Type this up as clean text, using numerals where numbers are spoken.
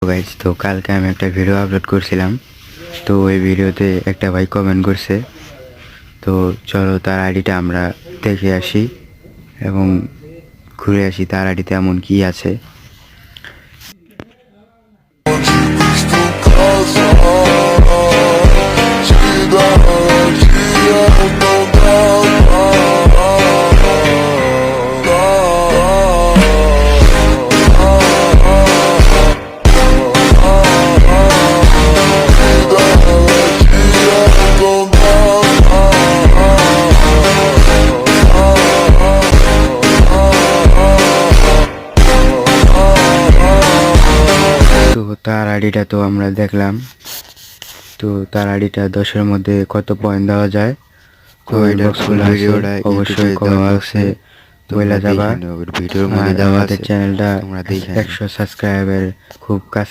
Guys, তো কালকে আমি একটা ভিডিও আপলোড করছিলাম। তো ওই ভিডিওতে একটা ভাই কমেন্ট করছে। তো চলো তার আইডিটা আমরা দেখে আসি এবং ঘুরে আসি তার আইডিতে এমন কি আছে। তো তার আইডিটা তো আমরা দেখলাম। তো তার আইডিটা 10-এর মধ্যে কত পয়েন্ট দেওয়া যায়, তো এটা ফুল ভিডিওটা অবশ্যই কমেন্ট বক্সে বলে যাবা। ভিডিওর মধ্যে আমাদের চ্যানেলটা 100 সাবস্ক্রাইবের খুব কাছে।